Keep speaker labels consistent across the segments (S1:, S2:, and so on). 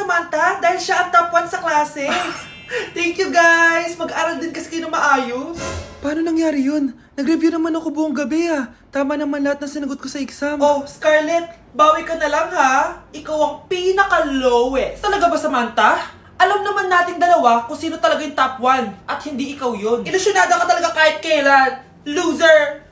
S1: Samantha dahil siya ang top 1 sa klase. Thank you guys! Mag-aral din kasi kayo na maayos. Paano nangyari yun? Nag-review naman ako buong gabi ah. Tama naman lahat ng sinagot ko sa exam. Oh, Scarlett, bawi ka na lang ha. Ikaw ang pinaka-lowest. Talaga ba, Samantha? Alam naman nating dalawa kung sino talaga yung top 1 at hindi ikaw yun. Ilusyonada ka talaga kahit kailan. Loser!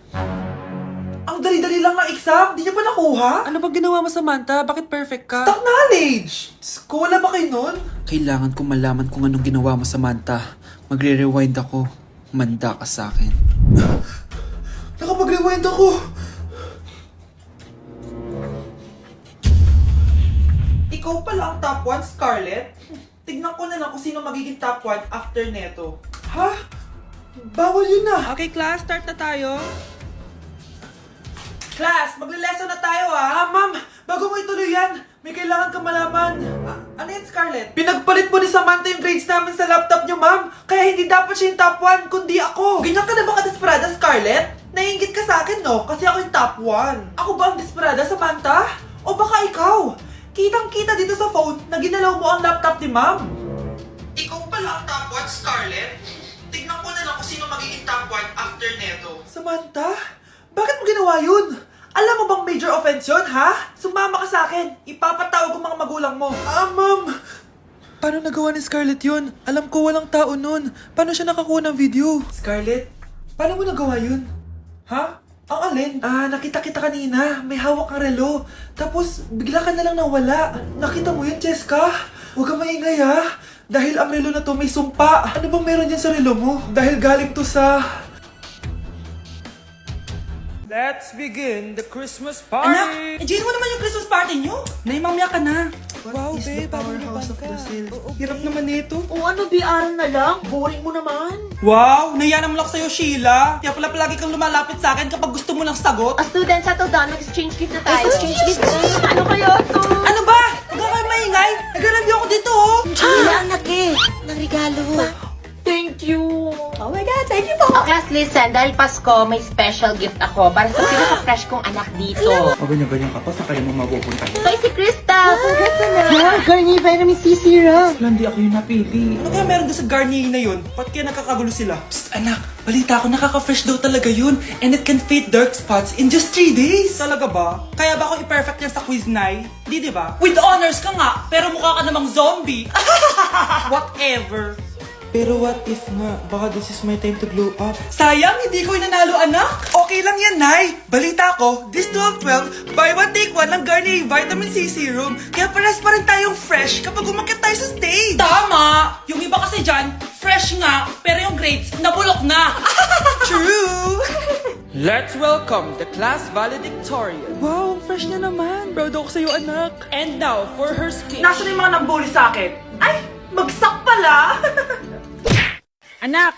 S1: Ang dali-dali lang ng exam, di niya pa nakuha? Ano bang ginawa mo, Samantha? Bakit perfect ka? Stock knowledge! Wala ba kayo nun? Kailangan kong malaman kung anong ginawa mo, Samantha. Magre-rewind ako. Manda ka sa akin. Nakapag-rewind ako! Ikaw pala ang top 1, Scarlett? Tignan ko na lang kung sino magiging top 1 after neto. Ha? Bawal yun na! Okay, class, start na tayo. Class, magle-lesson na tayo ah! Ma'am, bago mo ituloy yan, may kailangan kang malaman. Ano yan, Scarlett? Pinagpalit mo ni Samantha yung grades namin sa laptop niyo, ma'am. Kaya hindi dapat siya yung top 1, kundi ako. Ganyan ka na ba ka-desperada, Scarlett? Naiingit ka sa akin, no? Kasi ako yung top 1. Ako ba ang desperada, Samantha? O baka ikaw? Kitang-kita dito sa phone na ginalaw mo ang laptop ni ma'am. Ikaw pala ang top 1, Scarlett? Tignan ko na lang kung sino magiging top 1 after neto. Samantha? Bakit mo ginawa yun? Alam mo bang major offense yun, ha? Sumama ka sa akin. Ipapatawag ko mga magulang mo. Ma'am! Paano nagawa ni Scarlett yun? Alam ko walang tao nun. Paano siya nakakuha ng video? Scarlett, paano mo nagawa yun? Ha? Ang alin? Nakita kita kanina. May hawak kang relo. Tapos, bigla ka na lang nawala. Nakita mo yun, Cheska? Huwag kang maingay, ha? Dahil ang relo na to may sumpa. Ano bang meron dyan sa relo mo? Dahil galing to sa... Let's begin the Christmas party!
S2: Anak, enjoy mo naman yung Christmas party nyo. Naimamya ka na.
S1: Wow, babe, powerhouse of Brazil. Hirap naman nito.
S3: O ano, BR na lang? Boring mo naman.
S2: Wow, nahiya naman ako sa'yo, Sheila. Kaya pala palagi kang lumalapit sa akin kapag gusto mo ng sagot.
S3: A student settle down, mag-exchange gift na tayo. Exchange gift Ano kayo to?
S2: Ano ba? Huwag ka kayo maingay. Nag-review ako dito, oh.
S3: Sheila, anak eh. Ng regalo. Thank you. Oh my God, thank you po. Oh, class, listen. Dahil Pasko, may special gift ako para sa pinaka-fresh kong anak dito.
S1: O ganyan-ganyan ka pa, saan kayo mo mapupunta?
S3: Ito ay si Krista. Congrats, anak. Yeah, Garnier Vitamin C Serum.
S1: Wala, hindi ako yung napili.
S2: Ano kaya meron doon sa Garnier na yun? Ba't kaya nakakagulo sila? Psst, anak. Balita ko, nakaka-fresh daw talaga yun. And it can fade dark spots in just 3 days. Talaga ba? Kaya ba ako i-perfect yan sa quiz, Nay? Di ba? With honors ka nga, pero mukha ka namang zombie. Whatever.
S1: Pero what if nga, baka this is my time to glow up.
S2: Sayang, hindi ko inanalo, anak. Okay lang yan, Nay. Balita ko, this 12-12, buy one take one ng Garnier Vitamin C Serum. Kaya pares pa rin tayong fresh kapag umakyat tayo sa stage. Tama! Yung iba kasi dyan, fresh nga, pero yung grades, nabulok na. True!
S4: Let's welcome the class valedictorian.
S1: Wow, ang fresh niya naman. Proud ako sa'yo, anak.
S4: And now for her speech.
S2: Nasaan yung mga nambuli sa akin? Ay, bagsak pala!
S1: Anak!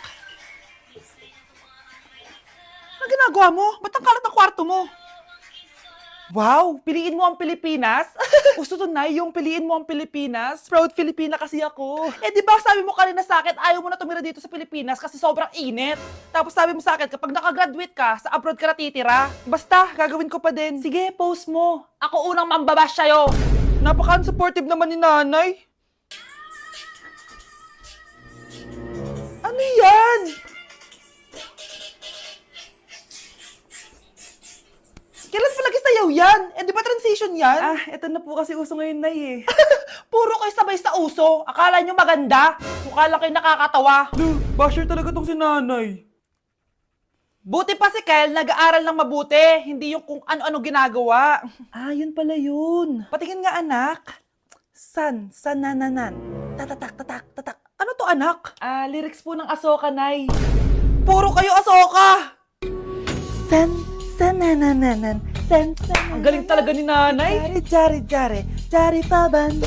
S1: Ano ginagawa mo? Ba't ang kalat ang kwarto mo? Wow! Piliin mo ang Pilipinas? Gusto to na yung piliin mo ang Pilipinas? Proud Filipina kasi ako. Eh di ba sabi mo kanina sa akin, ayaw mo na tumira dito sa Pilipinas kasi sobrang init. Tapos sabi mo sa akin, kapag nakagraduate ka, sa abroad ka na titira. Basta, gagawin ko pa din. Sige, post mo. Ako unang mambabash sa'yo. Napaka-supportive naman ni nanay. Ano yan? Kailan pa lagi sayaw yan? Eh, di ba transition yan? Ito na po kasi uso ngayon, Nay eh. Puro kayo sabay sa uso. Akala nyo maganda. Mukha lang kayo nakakatawa. Basher talaga tong si nanay. Buti pa si Kyle, nag-aaral ng mabuti. Hindi yung kung ano-ano ginagawa. Yun pala yun. Patingin nga, anak. Sanananan. Tatak. Ano to, anak? Lyrics po ng Asoka, Nay. Puro kayo Asoka! Sanananan. Ang galing talaga ni nanay. Jari paban.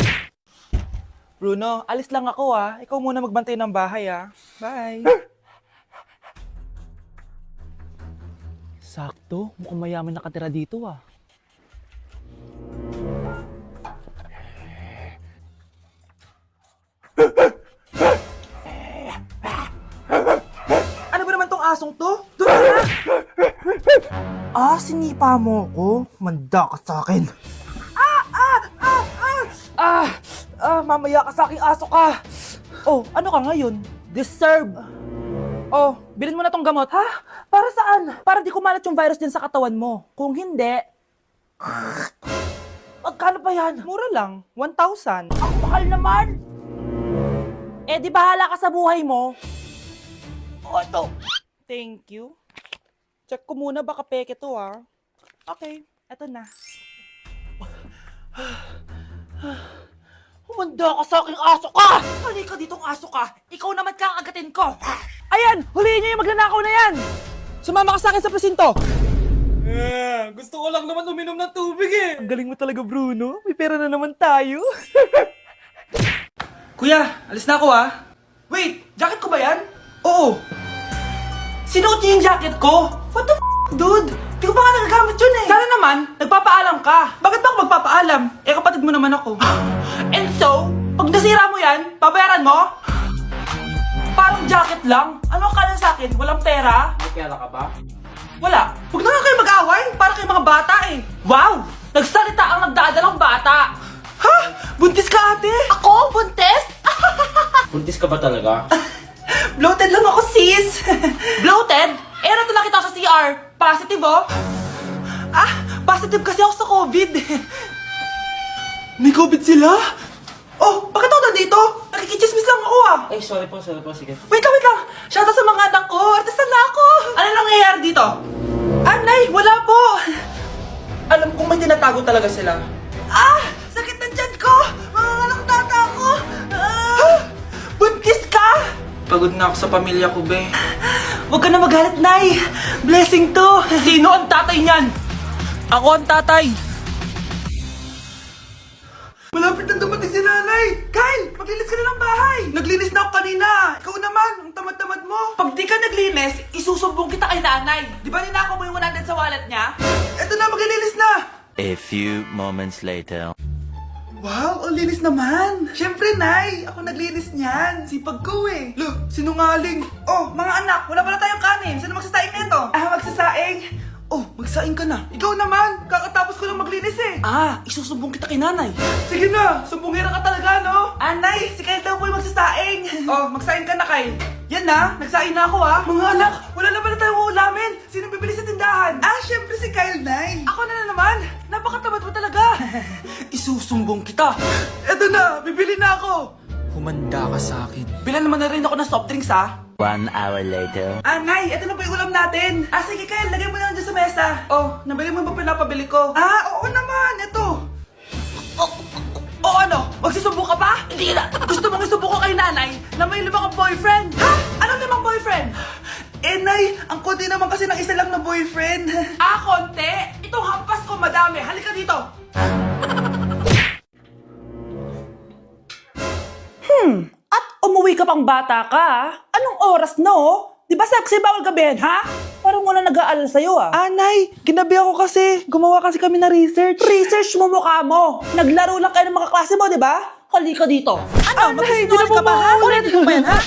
S1: Bruno, alis lang ako Ikaw muna magbantay ng bahay Bye. Sakto, mukhang mayaman nakatira dito Ano ba naman tong asong to? Doon na! Sinipa mo ko? Manda ka sa akin.
S2: mamaya ka sa aking aso ka. Oh, ano ka ngayon? Deserve. Oh, bilhin mo na tong gamot. Ha? Para saan? Para di kumalat yung virus din sa katawan mo. Kung hindi... Magkano ba yan? Mura lang. 1,000. Ang mahal naman! Eh, di bahala ka sa buhay mo. Oh, ito. Thank you. Check ko muna, baka peke to ah. Okay, eto na. Humanda ka sa aking aso ka! Halika ditong aso ka! Ikaw naman kakagatin ko! Ayan! Huliin niyo yung magnanakaw na yan! Sumama ka sa akin sa presinto!
S1: Gusto ko lang naman uminom ng tubig eh.
S2: Ang galing mo talaga, Bruno. May pera na naman tayo.
S1: Kuya, alis na ako ah. Wait, jacket ko ba yan? Oo. Sinuot niya yung jacket ko? What the dude? Di ko pa nga nagagamit yun eh. Sana naman, nagpapaalam ka. Bakit ba ako magpapaalam? Eh, kapatid mo naman ako. And so, pag nasira mo yan, babayaran mo? Parang jacket lang. Ano ang kala sa akin? Walang pera?
S4: May pera ka ba?
S1: Wala. Huwag na nga kayo mag-away. Para kayo mga bata eh. Wow! Nagsalita ang nagdadalang bata. Ha? Buntis ka ate? Ako? Buntis?
S4: Buntis ka ba talaga?
S1: Bloated lang ako sis. Bloated? Eh, nato nakita ko sa CR. Positive oh. Ah, positive kasi ako sa COVID. May COVID sila? Oh, bakit ako nandito? Nakikichismis lang ako ah.
S4: Ay, sorry po, sige.
S1: Wait lang. Shoutout sa mga anak ko. Artista na ako. Ano nangyayari dito? Anay, wala po. Alam kong may tinatago talaga sila. Ah! Sakit ng tiyan ko! Mga tata ako! Ah! Buntis ka? Pagod na ako sa pamilya ko, be. Huwag ka na magalit, Nay. Blessing to. Sino ang tatay niyan? Ako ang tatay. Malapit na dumating si nanay! Kyle! Maglinis ka na ng bahay! Naglinis na ako kanina! Ikaw naman! Ang tamad-tamad mo! Pag di ka naglinis, isusumbong kita kay nanay! Di ba ninakaw mo yung 100 sa wallet niya? Eto na! Maglilinis na!
S5: A few moments later.
S1: Wow! Ang linis naman! Siyempre, Nay! Ako naglinis niyan! Sipag ko eh! Look! Sinungaling! Oh! Mga anak! Wala pala tayong kanin! Sino magsasaing nito? Ah! Magsasaing! Oh! Magsaing ka na! Ikaw naman! Kakatapos ko lang maglinis eh! Ah! Isusumbong kita kay nanay! Sige na! Sumbongera ka talaga, no? Anay! Si Kyle daw po yung magsasaing! Oh! Magsaing ka na, Kyle! Yan na! Nagsaing na ako ah! Mga anak! Wala na pala tayong ulamin! Sino bibili sa tindahan? Ah! Siyempre si Kyle, Nay! Ako na naman! Napakatamad mo talaga! Isusumbong kita! Eto na! Bibili na ako!
S2: Humanda ka sa akin.
S1: Bilan naman na rin ako ng soft drinks ha!
S5: 1 hour later.
S1: Nay, eto na po yung ulam natin! Ah, sige Kyle, lagay mo na dyan sa mesa! Oh, nabili mo ba pinapabili ko? Ah, oo naman! Eto! O ano? Magsisumbong ka pa? Hindi na! Gusto mong isumbong ko kay nanay na may 5 kang boyfriend? Ha? Anong 5 boyfriend? Eh, Nay, ang konti naman kasi ng isa lang na boyfriend. Ah, konti? Itong hampas ko madami. Halika dito.
S2: At umuwi ka pang bata ka, anong oras no? Di ba sabi kasi bawal gabihin, ha? Parang wala nag-aalala sa'yo, ah.
S1: Nay, ginabi ako kasi. Gumawa kasi kami na research.
S2: Research mo mukha mo. Naglaro lang kayo ng mga klase mo, di ba? Halika dito. Ano? Magsisinungaling ka ba, ha? Ulitin mo ba yan, ha?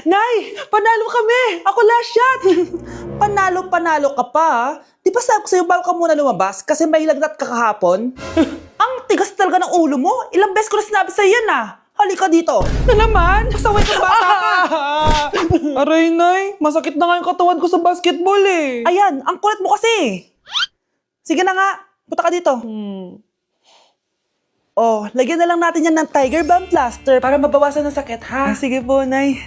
S1: Nay, panalo kami. Ako last shot.
S2: Panalo ka pa, ha? Di ba sabi ko sa'yo bawal ka muna lumabas kasi may lagnat ka kahapon? Ang tigas talaga ng ulo mo. Ilang beses ko na sinabi sa'yo yan, ah. Halika dito.
S1: Na naman? Pasaway ka bata ka. Aray, Nay. Masakit na nga yung katawan ko sa basketball eh.
S2: Ayan, ang kulit mo kasi. Sige na nga, punta ka dito. Oh, lagyan na lang natin yan ng Tiger Balm plaster
S1: Para mabawasan ng sakit, ha?
S2: sige po, Nay.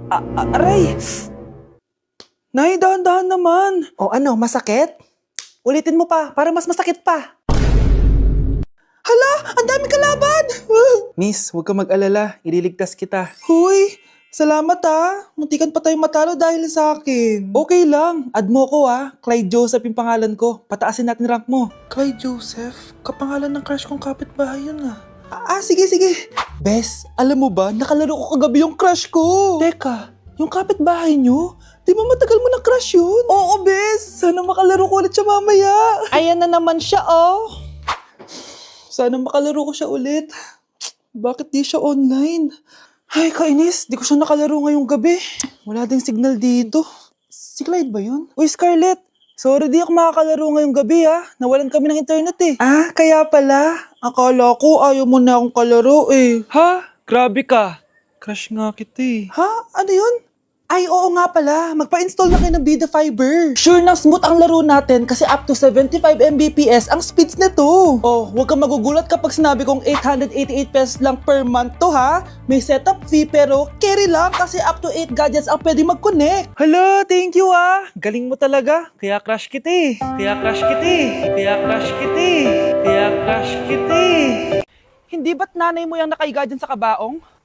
S2: Aray!
S1: Nay, dahan-dahan naman.
S2: O ano, masakit? Ulitin mo pa, para mas masakit pa.
S1: Hala, ang dami kalaban. Miss, huwag ka mag-alala. Ililigtas kita. Huy, salamat ha. Muntikan pa tayong matalo dahil sa akin. Okay lang. Add mo ko ha. Clyde Joseph yung pangalan ko. Pataasin natin rank mo. Clyde Joseph? Kapangalan ng crush kong kapitbahay yun ah. Sige. Bes, alam mo ba, nakalaro ko kagabi yung crush ko. Teka, yung kapitbahay nyo? Di ba matagal mo na crush yun? Oo, Bes. Sana makalaro ko ulit siya mamaya.
S2: Ayan na naman siya, oh.
S1: Sana makalaro ko siya ulit. Bakit di siya online? Ay, kainis. Di ko siya nakalaro ngayong gabi. Wala ding signal dito. Si Clyde ba yun? Uy, Scarlett.
S2: Sorry, di ako makakalaro ngayong gabi ha. Nawalan kami ng internet eh. Ah, kaya pala. Akala ko ayaw mo na akong kalaro eh. Ha? Grabe ka. Crush nga kita eh. Ha? Ano yun? Ay, oo nga pala. Magpa-install na kayo ng Bida Fiber. Sure na smooth ang laro natin kasi up to 75 Mbps ang speeds nito. Oh, huwag kang magugulat kapag sinabi kong 888 pesos lang per month to ha. May setup fee pero carry lang kasi up to 8 gadgets ang pwede mag-connect. Hala, thank you ah. Galing mo talaga. Kaya crush kita eh. Kaya crush kita eh. Kaya crush kita eh. Kaya crush kita eh. Hindi ba't nanay mo yung nakaiga dyan sa kabaong?